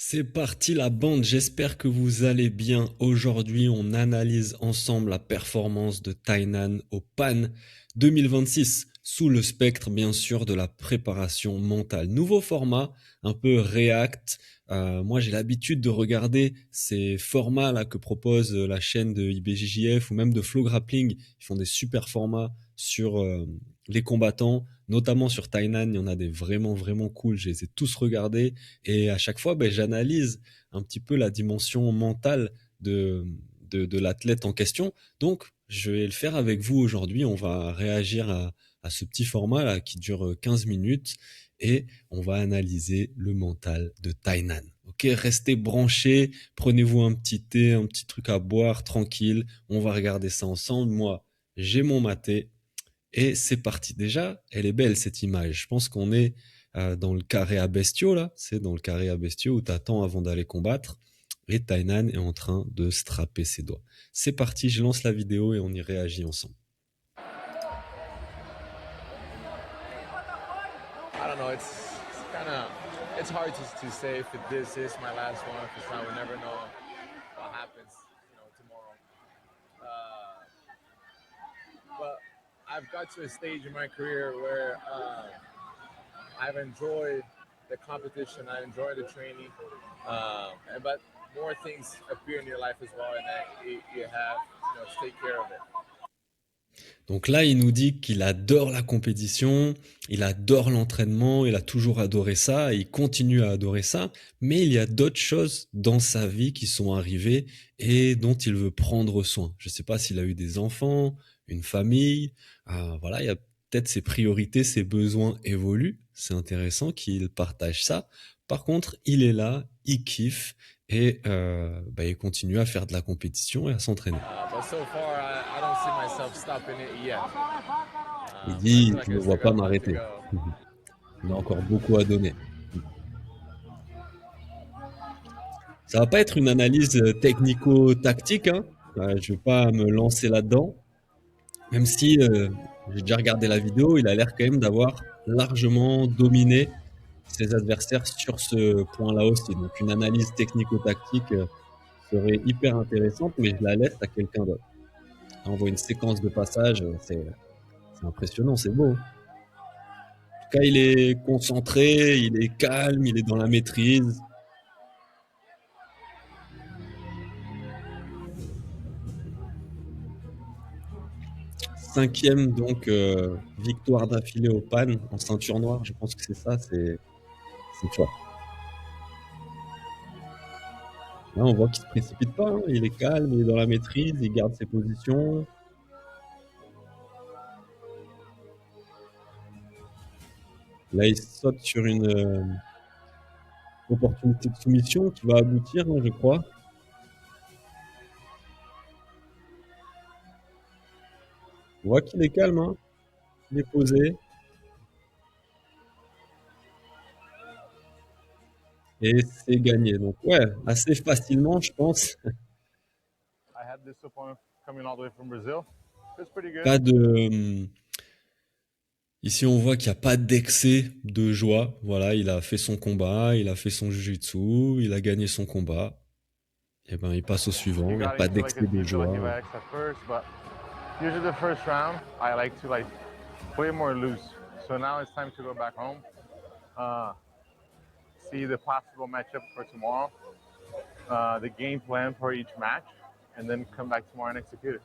C'est parti la bande, j'espère que vous allez bien. Aujourd'hui, on analyse ensemble la performance de Tainan au PAN 2026, sous le spectre bien sûr de la préparation mentale. Nouveau format, un peu React. Moi, j'ai l'habitude de regarder ces formats-là que propose la chaîne de IBJJF ou même de Flow Grappling. Ils font des super formats sur les combattants, notamment sur Tainan. Il y en a des vraiment, vraiment cool. Je les ai tous regardés. Et à chaque fois, j'analyse un petit peu la dimension mentale de, de l'athlète en question. Donc, je vais le faire avec vous aujourd'hui. On va réagir à ce petit format là qui dure 15 minutes et on va analyser le mental de Tainan. Ok, restez branchés, prenez-vous un petit thé, un petit truc à boire, tranquille. On va regarder ça ensemble. Moi, j'ai mon maté et c'est parti. Déjà, elle est belle cette image. Je pense qu'on est dans le carré à bestiaux là. C'est dans le carré à bestiaux où t'attends avant d'aller combattre. Et Tainan est en train de strapper ses doigts. C'est parti, je lance la vidéo et on y réagit ensemble. I don't know. It's kind of it's hard to say if this is my last one. If it's not, we never know what happens, tomorrow. But I've got to a stage in my career where I've enjoyed the competition. I enjoy the training, but more things appear in your life as well, and that you have to take care of it. Donc là, il nous dit qu'il adore la compétition, il adore l'entraînement, il a toujours adoré ça, et il continue à adorer ça, mais il y a d'autres choses dans sa vie qui sont arrivées et dont il veut prendre soin. Je ne sais pas s'il a eu des enfants, une famille, voilà, il y a peut-être ses priorités, ses besoins évoluent. C'est intéressant qu'il partage ça. Par contre, il est là, il kiffe et il continue à faire de la compétition et à s'entraîner. But so far, I don't see myself stopping it yet. Il So I feel dit, like je I ne me still vois got pas a lot to m'arrêter. go. Il a encore beaucoup à donner. Ça va pas être une analyse technico-tactique, hein. Je vais pas me lancer là-dedans. Même si j'ai déjà regardé la vidéo, il a l'air quand même d'avoir largement dominé ses adversaires sur ce point-là aussi. Donc une analyse technico-tactique serait hyper intéressante, mais je la laisse à quelqu'un d'autre. Là, on voit une séquence de passage, c'est impressionnant, c'est beau. En tout cas, il est concentré, il est calme, il est dans la maîtrise. Cinquième donc victoire d'affilée au PAN en ceinture noire, je pense que c'est ça, c'est fort. Là, on voit qu'il se précipite pas, hein, il est calme, il est dans la maîtrise, il garde ses positions. Là, il saute sur une opportunité de soumission qui va aboutir, hein, je crois. On voit qu'il est calme, hein, il est posé. Et c'est gagné. Donc ouais, assez facilement, je pense. I had this opponent coming all the way from Brazil. It's pretty good. Pas de Ici, on voit qu'il n'y a pas d'excès de joie. Voilà, il a fait son combat, il a fait son jiu-jitsu, il a gagné son combat. Et ben, il passe au He suivant. Il n'y a got pas into like a d'excès de deep like joie. X at first, but usually the first round I like to play more loose. So now it's time to go back home, uh, see the possible matchup for tomorrow, the game plan for each match, and then come back tomorrow and execute it.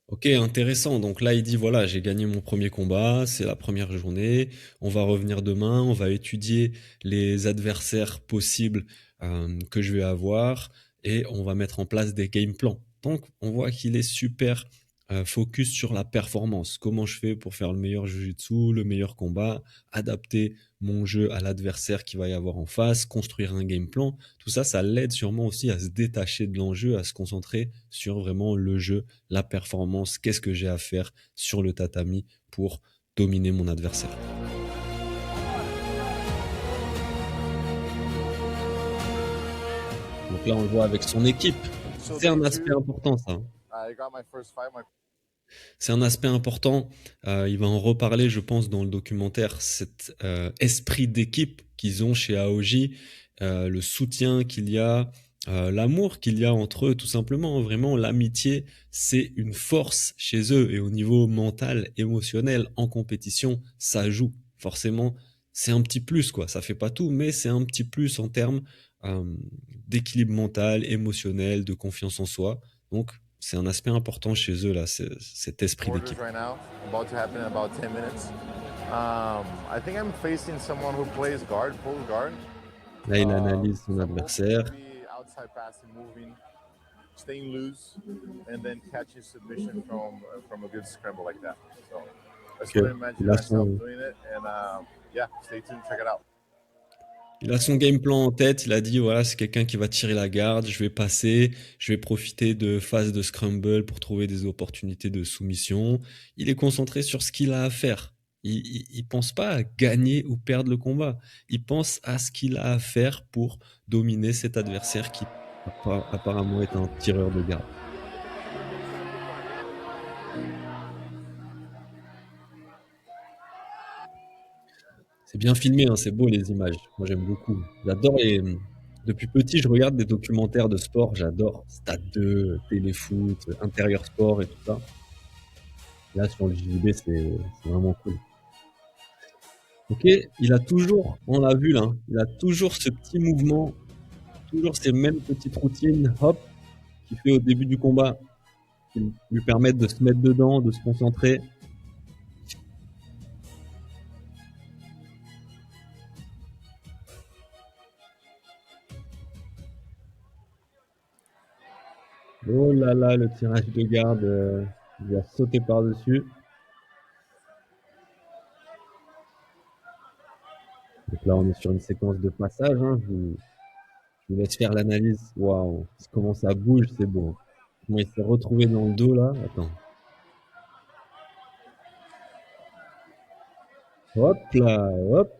Ok, intéressant. Donc là, il dit, voilà, j'ai gagné mon premier combat, c'est la première journée, on va revenir demain, on va étudier les adversaires possibles que je vais avoir et on va mettre en place des game plans. Donc, on voit qu'il est super focus sur la performance. Comment je fais pour faire le meilleur jiu-jitsu, le meilleur combat, adapter mon jeu à l'adversaire qui va y avoir en face, construire un game plan. Tout ça, ça l'aide sûrement aussi à se détacher de l'enjeu, à se concentrer sur vraiment le jeu, la performance, qu'est-ce que j'ai à faire sur le tatami pour dominer mon adversaire. Donc là, on le voit avec son équipe. So C'est day un aspect two, important, ça. I got my first fight. C'est un aspect important. Il va en reparler, je pense, dans le documentaire, cet esprit d'équipe qu'ils ont chez AOJ le soutien qu'il y a, l'amour qu'il y a entre eux, tout simplement. Vraiment, l'amitié, c'est une force chez eux. Et au niveau mental, émotionnel, en compétition, ça joue. Forcément, c'est un petit plus, quoi. Ça fait pas tout, mais c'est un petit plus en termes euh, d'équilibre mental, émotionnel, de confiance en soi. Donc, c'est un aspect important chez eux, là, cet esprit Orders d'équipe. right now, about to happen in about 10 minutes. I think I'm facing someone who plays guard, pulls guard. Là, il analyse son So I'm hoping to adversaire. be outside passing, moving, staying loose, and then catching submission from a good scramble like that. So that's Que what I il imagine a myself son, doing it. And yeah, stay tuned, check it out. Il a son game plan en tête, il a dit voilà, c'est quelqu'un qui va tirer la garde, je vais passer, je vais profiter de phases de scramble pour trouver des opportunités de soumission. Il est concentré sur ce qu'il a à faire. Il pense pas à gagner ou perdre le combat. Il pense à ce qu'il a à faire pour dominer cet adversaire qui apparemment est un tireur de garde. C'est bien filmé, hein, c'est beau les images. Moi j'aime beaucoup. J'adore les. Depuis petit, je regarde des documentaires de sport. J'adore Stade 2, Téléfoot, Intérieur Sport et tout ça. Là sur le JB, c'est vraiment cool. Ok, il a toujours, on l'a vu là, hein, il a toujours ce petit mouvement, toujours ces mêmes petites routines, hop, qu'il fait au début du combat, qui lui permettent de se mettre dedans, de se concentrer. Oh là là, le tirage de garde, il a sauté par-dessus. Donc là, on est sur une séquence de passage. Hein. Je vous laisse faire l'analyse. Waouh, comment ça bouge, c'est beau. Comment il s'est retrouvé dans le dos là. Attends. Hop là, hop.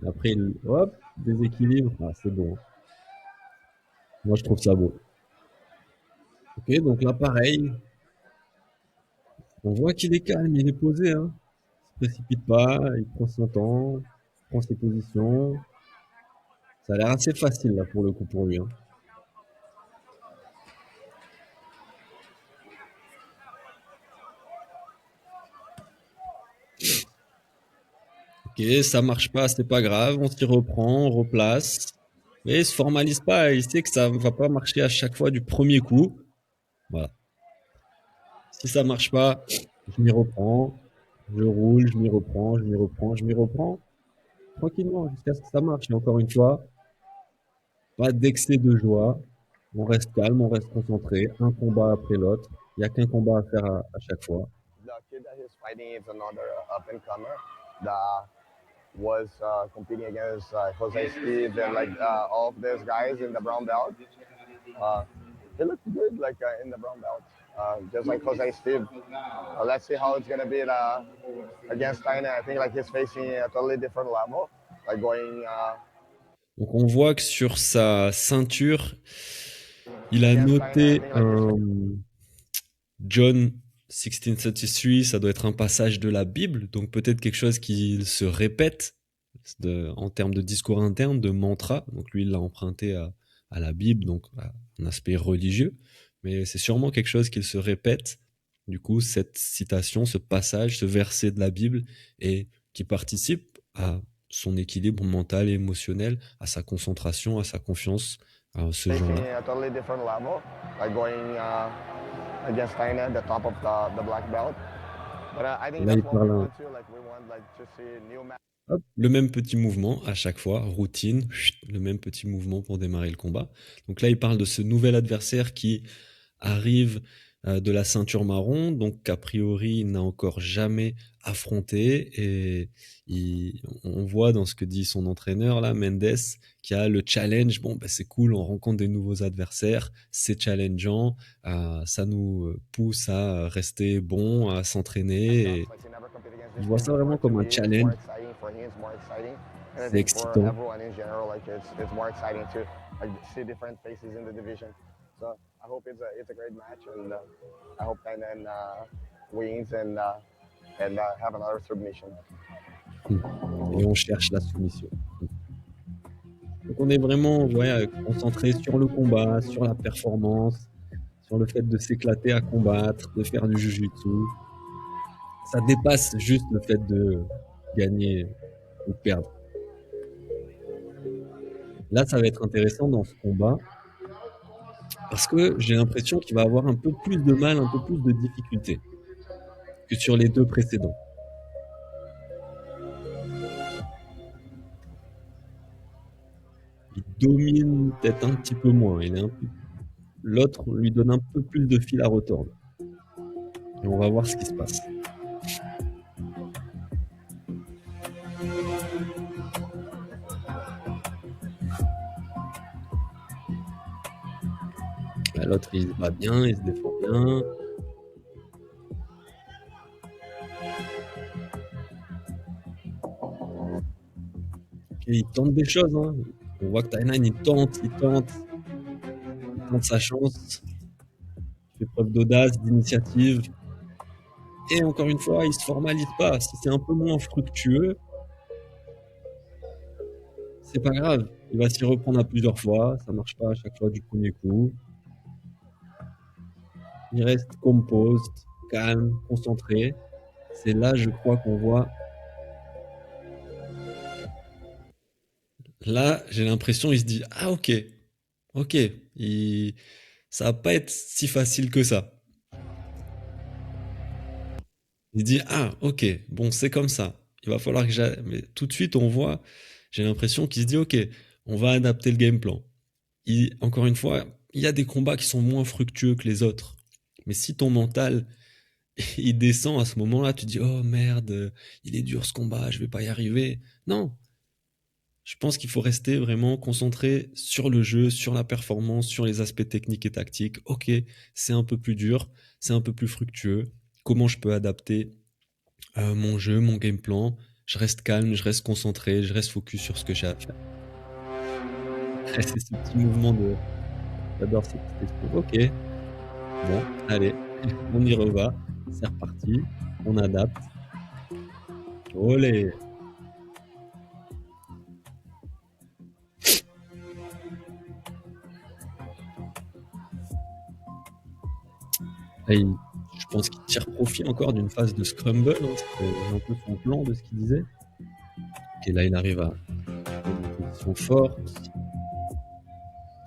Après, hop, déséquilibre. Ah, c'est beau. Moi, je trouve ça beau. Ok, donc là, pareil. On voit qu'il est calme, il est posé. Hein. Il se précipite pas, il prend son temps, il prend ses positions. Ça a l'air assez facile là pour le coup pour lui. Hein. Ok, ça marche pas, c'est pas grave, on s'y reprend, on replace. Mais il se formalise pas, il sait que ça va pas marcher à chaque fois du premier coup. Voilà. Si ça marche pas, je m'y reprends, je roule, je m'y reprends, je m'y reprends, je m'y reprends, tranquillement, jusqu'à ce que ça marche. Et encore une fois, pas d'excès de joie. On reste calme, on reste concentré, un combat après l'autre. Il n'y a qu'un combat à faire à chaque fois. The kid that he's fighting is another up and comer that was competing against Jose Steve and like all of these guys in the brown belt. Uh, he looked good like in the brown belt, just like Jose Steve. Let's see how it's gonna be against China. I think like he's facing a totally different level, like going. Donc on voit que sur sa ceinture, il a Against China, I noté think like un John 1633, ça doit être un passage de la Bible, donc peut-être quelque chose qui se répète en termes de discours interne, de mantra. Donc lui, il l'a emprunté à la Bible, donc à un aspect religieux. Mais c'est sûrement quelque chose qu'il se répète. Du coup, cette citation, ce passage, ce verset de la Bible, et qui participe à son équilibre mental et émotionnel, à sa concentration, à sa confiance à ce facing genre-là. a totally different level, like going against China, the top of the black belt. But I Et think là, il that's what we parle want to. Like we want like to see new match. hop, le même petit mouvement à chaque fois, routine, le même petit mouvement pour démarrer le combat. Donc là, il parle de ce nouvel adversaire qui arrive de la ceinture marron, donc qu'a priori il n'a encore jamais affronté, et on voit dans ce que dit son entraîneur là, Mendes, qu'il y a le challenge. Bon, bah, c'est cool, on rencontre des nouveaux adversaires, c'est challengeant, ça nous pousse à rester bon, à s'entraîner, et Like he never competed against je these vois kids ça vraiment before. To comme un me, it's more challenge, exciting. For him, it's more exciting. And I c'est think for excitant. everyone in general, like it's more exciting to like see different faces in the division. So I hope it's a great match, and I hope Thailand wins and have another submission. Et on cherche la soumission. Donc on est vraiment concentré sur le combat, sur la performance, sur le fait de s'éclater à combattre, de faire du jujutsu. Ça dépasse juste le fait de gagner ou perdre. Là, ça va être intéressant dans ce combat parce que j'ai l'impression qu'il va avoir un peu plus de mal, un peu plus de difficultés que sur les deux précédents. Il domine peut-être un petit peu moins. L'autre lui donne un peu plus de fil à retordre. Et on va voir ce qui se passe. L'autre, il se bat bien, il se défend bien. Et il tente des choses. Hein. On voit que Tainan, il tente sa chance. Il fait preuve d'audace, d'initiative. Et encore une fois, il se formalise pas. Si c'est un peu moins fructueux, c'est pas grave. Il va s'y reprendre à plusieurs fois. Ça marche pas à chaque fois du premier coup. Il reste composed, calme, concentré. C'est là, je crois, qu'on voit. Là, j'ai l'impression, il se dit, ah ok, ça va pas être si facile que ça. Il dit, ah ok, bon, c'est comme ça. Il va falloir que j'aille. Mais tout de suite, on voit, j'ai l'impression qu'il se dit, ok, on va adapter le game plan. Encore une fois, il y a des combats qui sont moins fructueux que les autres. Mais si ton mental, il descend à ce moment-là, tu dis, oh merde, il est dur ce combat, je vais pas y arriver. Non. Je pense qu'il faut rester vraiment concentré sur le jeu, sur la performance, sur les aspects techniques et tactiques. Ok, c'est un peu plus dur, c'est un peu plus fructueux. Comment je peux adapter mon jeu, mon game plan? Je reste calme, je reste concentré, je reste focus sur ce que j'ai à faire. C'est ce petit mouvement de... J'adore cette expression. Ok, bon, allez, on y reva. C'est reparti, on adapte. Olé! Là, je pense qu'il tire profit encore d'une phase de scramble. Hein, c'était un peu son plan de ce qu'il disait. Et là, il arrive à une position forte.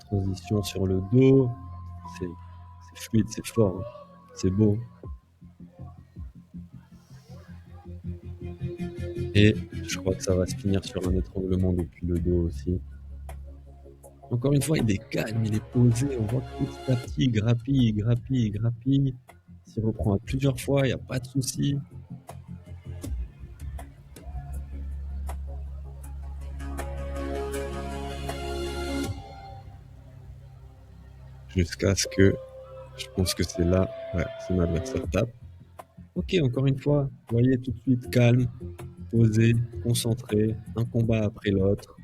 Transition sur le dos. C'est fluide, c'est fort. Hein. C'est beau. Et je crois que ça va se finir sur un étranglement depuis le dos aussi. Encore une fois, il est calme, il est posé. On voit que petit à petit, il grappille. Il s'y reprend à plusieurs fois, il n'y a pas de souci. Jusqu'à ce que, je pense que c'est là, ouais, son adversaire tape. Ok, encore une fois, vous voyez tout de suite, calme, posé, concentré, un combat après l'autre.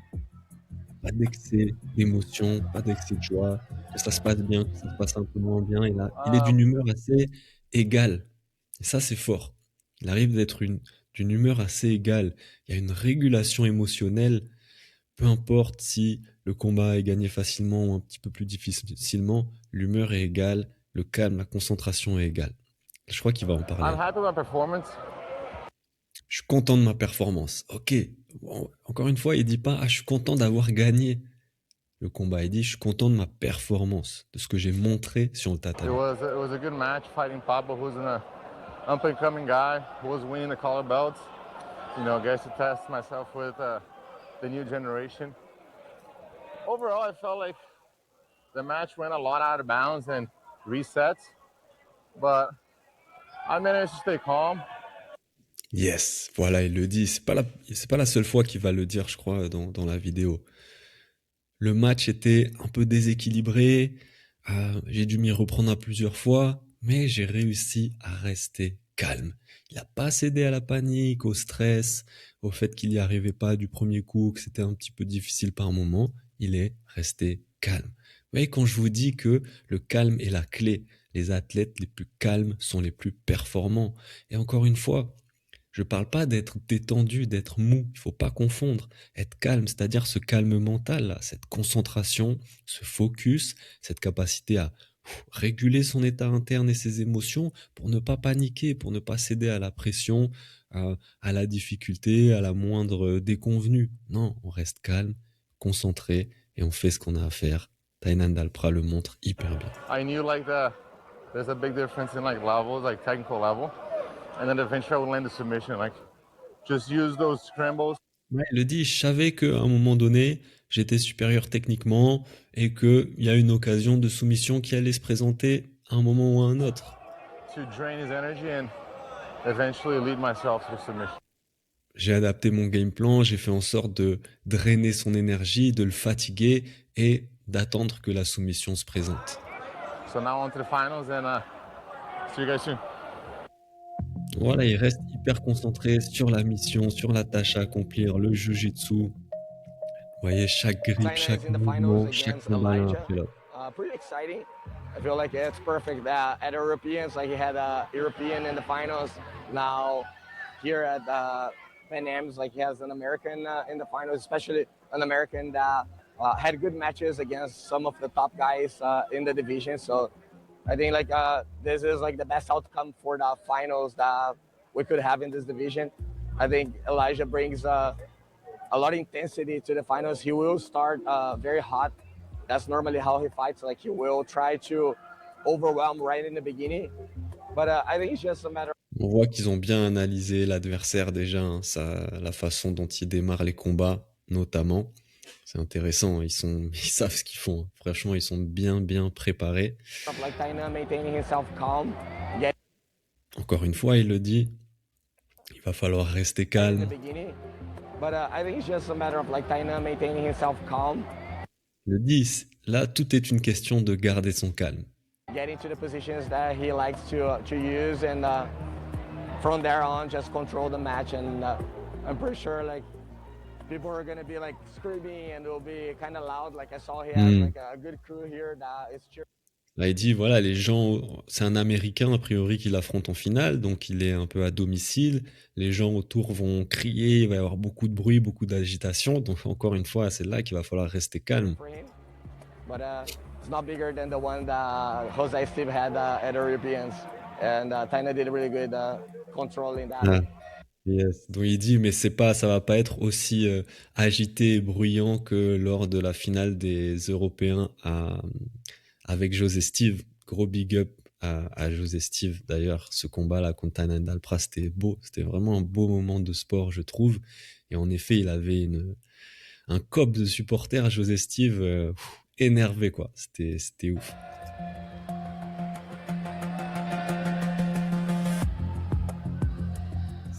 Pas d'excès d'émotion, pas d'excès de joie, que ça se passe bien, que ça se passe un peu moins bien. Il est d'une humeur assez égale. Et ça, c'est fort. Il arrive d'être d'une humeur assez égale. Il y a une régulation émotionnelle, peu importe si le combat est gagné facilement ou un petit peu plus difficilement, l'humeur est égale, le calme, la concentration est égale. Je crois qu'il va en parler. I'm happy with my performance. Je suis content de ma performance. Ok. Bon, encore une fois, il dit pas, ah, je suis content d'avoir gagné le combat. Il dit, je suis content de ma performance, de ce que j'ai montré sur le It tatami. was a good match fighting Pablo, who's an up and coming guy, who was winning the color belts. You know, gets to test myself with the new generation. Overall, I felt like the match went a lot out of bounds and resets, but I managed to stay calm. Yes, voilà, il le dit. C'est pas la seule fois qu'il va le dire, je crois, dans la vidéo. Le match était un peu déséquilibré. J'ai dû m'y reprendre à plusieurs fois, mais j'ai réussi à rester calme. Il n'a pas cédé à la panique, au stress, au fait qu'il n'y arrivait pas du premier coup, que c'était un petit peu difficile par moment. Il est resté calme. Vous voyez, quand je vous dis que le calme est la clé, les athlètes les plus calmes sont les plus performants. Et encore une fois, Je parle pas d'être détendu, d'être mou. Il faut pas confondre. Être calme, c'est-à-dire ce calme mental, là, cette concentration, ce focus, cette capacité à réguler son état interne et ses émotions pour ne pas paniquer, pour ne pas céder à la pression, à la difficulté, à la moindre déconvenue. Non, on reste calme, concentré et on fait ce qu'on a à faire. Tainan Dalpra le montre hyper bien. I knew like there's a big difference in like levels, like technical level, and then eventually I would land the submission, like just use those scrambles. Ouais, il le dit, je savais qu'à un moment donné, j'étais supérieur techniquement et qu'il y a une occasion de soumission qui allait se présenter à un moment ou à un autre. To drain his energy and eventually lead myself to submission. J'ai adapté mon game plan, j'ai fait en sorte de drainer son énergie, de le fatiguer et d'attendre que la soumission se présente. So now on to the finals and see you guys soon. Voilà, il reste hyper concentré sur la mission, sur la tâche à accomplir, le jujitsu. Vous voyez, chaque grip, Tainan chaque is in the finals mouvement, chaque against combat l'un Elijah. après l'autre. Pretty exciting. I feel like it's perfect. At Europeans, like he had a European in the finals. Now here at Pan Am's, like he has an American in the finals, especially an American that had good matches against some of the top guys in the division. So I think like this is like the best outcome for the finals that we could have in this division. I think Elijah brings a lot of intensity to the finals. He will start very hot. That's normally how he fights. Like he will try to overwhelm right in the beginning. But I think it's just a matter. On voit qu'ils ont bien analysé l'adversaire déjà, hein, la façon dont il démarre les combats, notamment. C'est intéressant, ils savent ce qu'ils font. Franchement, ils sont bien préparés. Like Tainan maintaining himself calm. Encore une fois, il le dit, il va falloir rester calme. But I think it's just a matter of like Tainan maintaining himself calm. Le 10, là, tout est une question de garder son calme. Getting to the positions that he likes to use and from there on just control the match and I'm pretty sure like people are gonna be like screaming and it'll be kind of loud. Like I saw he has like a good crew here that is cheering. Là, il dit, voilà, les gens, c'est un Américain, a priori, qui l'affronte en finale, donc il est un peu à domicile. Les gens autour vont crier, il va y avoir beaucoup de bruit, beaucoup d'agitation. Donc, encore une fois, c'est là qu'il va falloir rester calme. But it's not bigger than the one that Jose Steve had at Europeans. And Tainan did really good controlling that. Ah, yes. Donc, il dit, mais ça va pas être aussi agité et bruyant que lors de la finale des Européens avec José Steve. Gros big up à José Steve. D'ailleurs, ce combat-là contre Tainan Dalpra, c'était beau. C'était vraiment un beau moment de sport, je trouve. Et en effet, il avait un cob de supporters, José Steve, énervé, quoi. C'était ouf.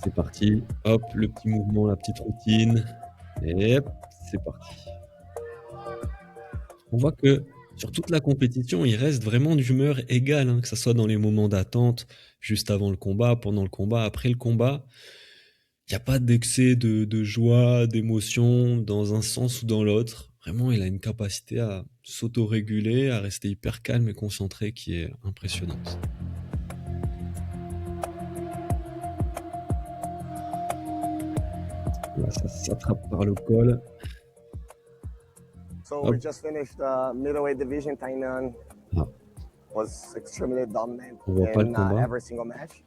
C'est parti. Hop, le petit mouvement, la petite routine. Et hop, c'est parti. On voit que sur toute la compétition, il reste vraiment d'humeur égale, hein, que ce soit dans les moments d'attente, juste avant le combat, pendant le combat, après le combat. Il n'y a pas d'excès de joie, d'émotion dans un sens ou dans l'autre. Vraiment, il a une capacité à s'auto-réguler, à rester hyper calme et concentré qui est impressionnante. Là, ça s'attrape par le col. So we just finished the middleweight division. Tainan was extremely dominant in every single match.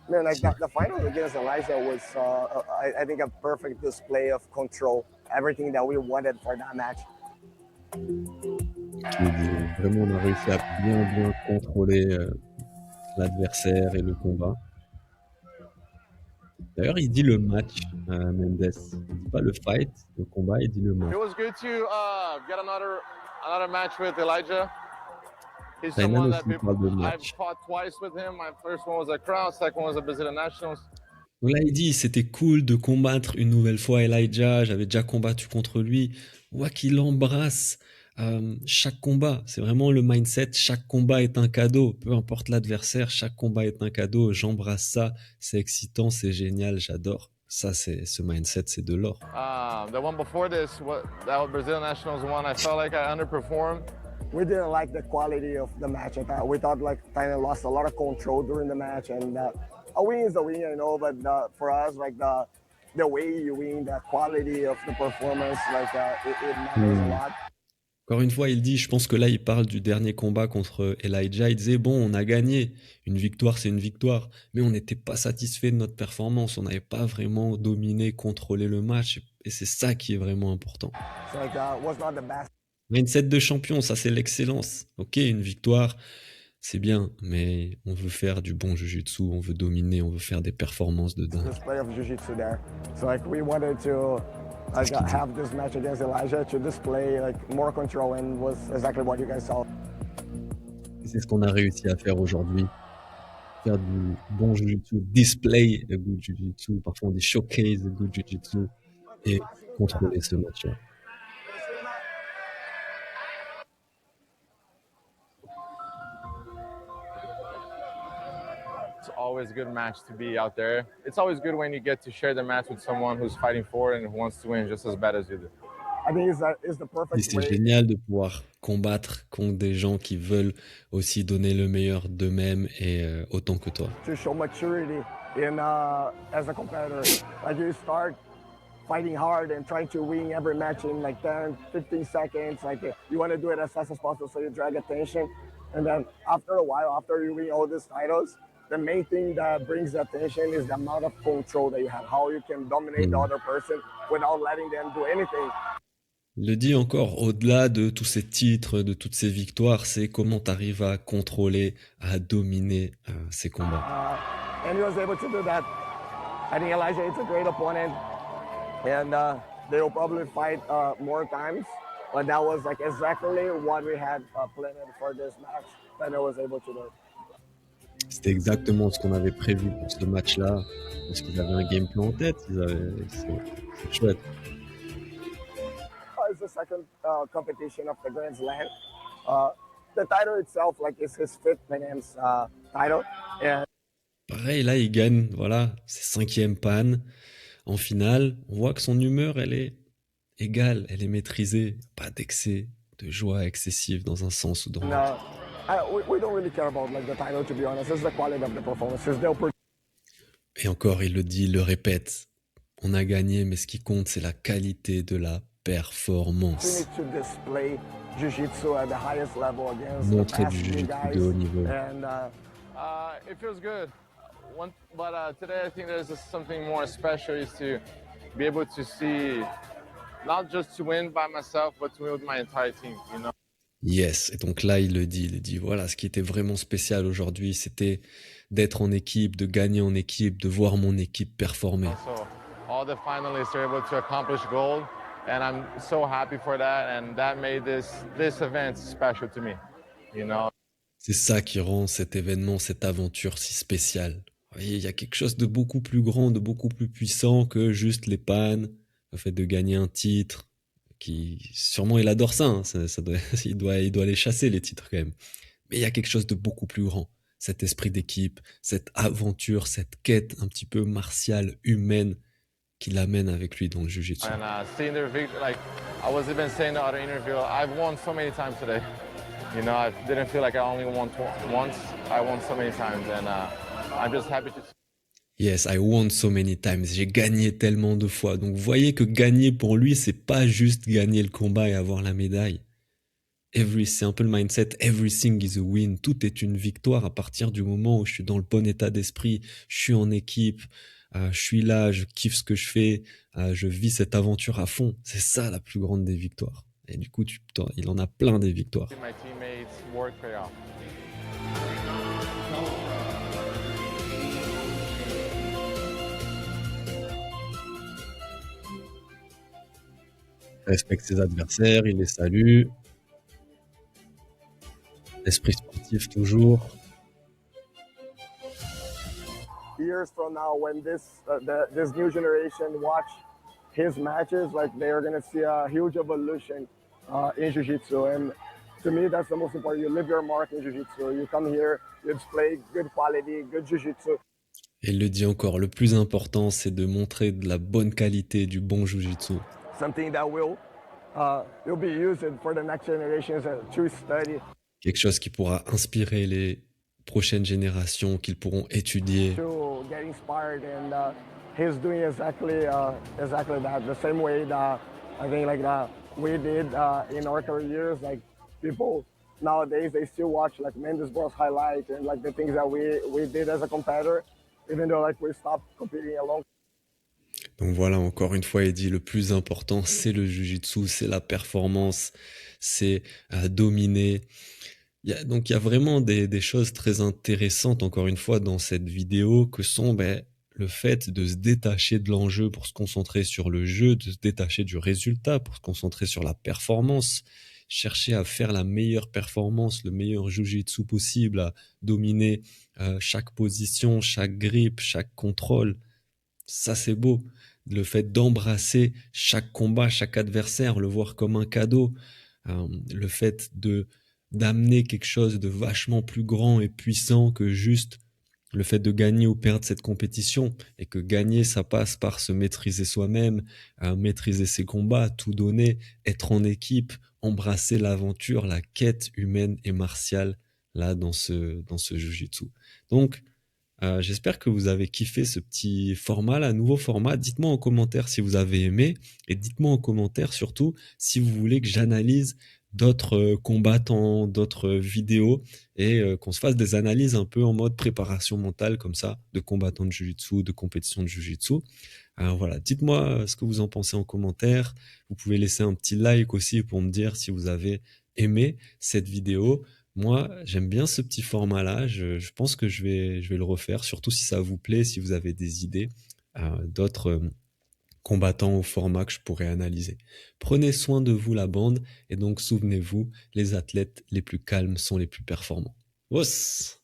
Man, like the final against Elijah was, I think, a perfect display of control. Everything that we wanted for that match. Vraiment, on a réussi à bien contrôler l'adversaire et le combat. D'ailleurs, il dit le match, Mendes. Il dit pas le fight, le combat, il dit le match. It was good to get another match with Elijah. He's Tainan someone that aussi I've fought twice with him. My first one was at Crown, second one was at Brazilian Nationals. Donc là, il dit, c'était cool de combattre une nouvelle fois Elijah. J'avais déjà combattu contre lui. On voit qu'il embrasse chaque combat. C'est vraiment le mindset. Chaque combat est un cadeau. Peu importe l'adversaire, chaque combat est un cadeau. J'embrasse ça. C'est excitant, c'est génial, j'adore. Ça, ce mindset, c'est de l'or. The one before this, that Brazilian Nationals one, I felt like I underperformed. We didn't like the quality of the match. We thought like Tainan lost a lot of control during the match, and a win is a win, you know. But for us, like the way you win, the quality of the performance, like it matters a Hmm. lot. Encore une fois, il dit, je pense que là, il parle du dernier combat contre Elijah. Il disait, bon, on a gagné. Une victoire, c'est une victoire. Mais on n'était pas satisfait de notre performance. On n'avait pas vraiment dominé, contrôlé le match. Et c'est ça qui est vraiment important. So like was not the best Mindset de champion, ça c'est l'excellence. Ok, une victoire, c'est bien. Mais on veut faire du bon jiu-jitsu, on veut dominer, on veut faire des performances de dingue. display of jiu-jitsu there. So like we wanted to C'est ce qu'il dit. have this match against Elijah to display like more control, and was exactly what you guys saw. Et c'est ce qu'on a réussi à faire aujourd'hui. Faire du bon jiu-jitsu, display de good jiu-jitsu, parfois on dit showcase de good jiu-jitsu et contrôler ce match-là. It's always a good match to be out there. It's always good when you get to share the match with someone who's fighting for it and who wants to win just as bad as you do. I think it's the Et perfect c'est way génial de pouvoir combattre contre des gens qui veulent aussi donner le meilleur d'eux-mêmes et autant que toi. to show maturity in as a competitor. Like you start fighting hard and trying to win every match in like 10, 15 seconds. Like you want to do it as fast as possible so you drag attention. And then after a while, after you win all these titles, the main thing that brings attention is the amount of control that you have, how you can dominate the Mm. other person without letting them do anything. Il le dit encore, au-delà de tous ces titres, de toutes ces victoires, c'est comment tu arrives à contrôler, à dominer ces combats. And he was able to do that. I think Elijah is a great opponent, and they will probably fight more times. But that was like exactly what we had planned for this match, and I was able to do. C'était exactement ce qu'on avait prévu pour ce match-là, parce qu'ils avaient un game plan en tête. C'est chouette. It's the second competition of the Grand Slam. The title itself, like, is his fifth men's title, and Pareil, là, il gagne, voilà, ses 5e pannes en finale. On voit que son humeur, elle est égale, elle est maîtrisée. Pas d'excès, de joie excessive dans un sens ou dans l'autre. we don't really care about like the title, to be honest. It's the quality of the performance. It's the Et encore, il le dit, il le répète. On a gagné, mais ce qui compte, c'est la qualité de la performance. opportunity to display jiu-jitsu at the highest level against the Montrer best du jiu-jitsu guys. de haut niveau. And It feels good. But today I think there's just something more special is to be able to see, not just to win by myself, but to win with my entire team, you know? Yes, et donc là, il dit, voilà, ce qui était vraiment spécial aujourd'hui, c'était d'être en équipe, de gagner en équipe, de voir mon équipe performer. So all the finalists are able to accomplish gold, and I'm so happy for that, and that made this event special to me, you know? C'est ça qui rend cet événement, cette aventure si spéciale. Vous voyez, il y a quelque chose de beaucoup plus grand, de beaucoup plus puissant que juste les pannes, le fait de gagner un titre, qui sûrement il adore ça, hein, il doit les chasser les titres quand même. Mais il y a quelque chose de beaucoup plus grand, cet esprit d'équipe, cette aventure, cette quête un petit peu martiale, humaine, qui l'amène avec lui dans le jiu-jitsu. And seeing their victory, like I was even saying in the other interview, I've won so many times today. You know, I didn't feel like I only won once. I won so many times, and I'm just happy to. Yes, I won so many times. J'ai gagné tellement de fois. Donc, vous voyez que gagner pour lui, c'est pas juste gagner le combat et avoir la médaille. C'est un peu le mindset. Everything is a win. Tout est une victoire à partir du moment où je suis dans le bon état d'esprit. Je suis en équipe. Je suis là. Je kiffe ce que je fais. Je vis cette aventure à fond. C'est ça la plus grande des victoires. Et du coup, il en a plein des victoires. My teammates work very hard. Il respecte ses adversaires. Il les salue. Esprit sportif toujours. years from now, when this new generation watch his matches, like they are gonna see a huge evolution in jiu-jitsu. And to me, that's the most important. You leave your mark in jiu-jitsu. You come here, you display good quality, good jiu-jitsu. Et il le dit encore, le plus important, c'est de montrer de la bonne qualité, du bon jiu-jitsu. Something that will be used for the next generations to study. Quelque chose qui pourra inspirer les prochaines générations qu'ils pourront étudier. To get inspired, and he's doing exactly that, the same way that I think like that we did in our careers. Like people nowadays, they still watch like Mendes Bros highlight and like the things that we did as a competitor, even though like we stopped competing a long. Donc voilà, encore une fois, Eddy, le plus important, c'est le Jiu-Jitsu, c'est la performance, c'est dominer. Donc il y a vraiment des choses très intéressantes, encore une fois, dans cette vidéo, que sont le fait de se détacher de l'enjeu pour se concentrer sur le jeu, de se détacher du résultat pour se concentrer sur la performance, chercher à faire la meilleure performance, le meilleur Jiu-Jitsu possible, à dominer chaque position, chaque grip, chaque contrôle. Ça, c'est beau. Le fait d'embrasser chaque combat, chaque adversaire, le voir comme un cadeau. Le fait d'amener quelque chose de vachement plus grand et puissant que juste le fait de gagner ou perdre cette compétition. Et que gagner, ça passe par se maîtriser soi-même, maîtriser ses combats, tout donner, être en équipe, embrasser l'aventure, la quête humaine et martiale là dans ce Jiu-Jitsu. Donc, j'espère que vous avez kiffé ce petit format, là, nouveau format. Dites-moi en commentaire si vous avez aimé et dites-moi en commentaire surtout si vous voulez que j'analyse d'autres combattants, d'autres vidéos et qu'on se fasse des analyses un peu en mode préparation mentale comme ça, de combattants de Jiu-Jitsu, de compétition de Jiu-Jitsu. Voilà, dites-moi ce que vous en pensez en commentaire. Vous pouvez laisser un petit like aussi pour me dire si vous avez aimé cette vidéo. Moi, j'aime bien ce petit format-là. Je pense que je vais le refaire, surtout si ça vous plaît, si vous avez des idées d'autres combattants au format que je pourrais analyser. Prenez soin de vous, la bande, et donc souvenez-vous, les athlètes les plus calmes sont les plus performants. Os!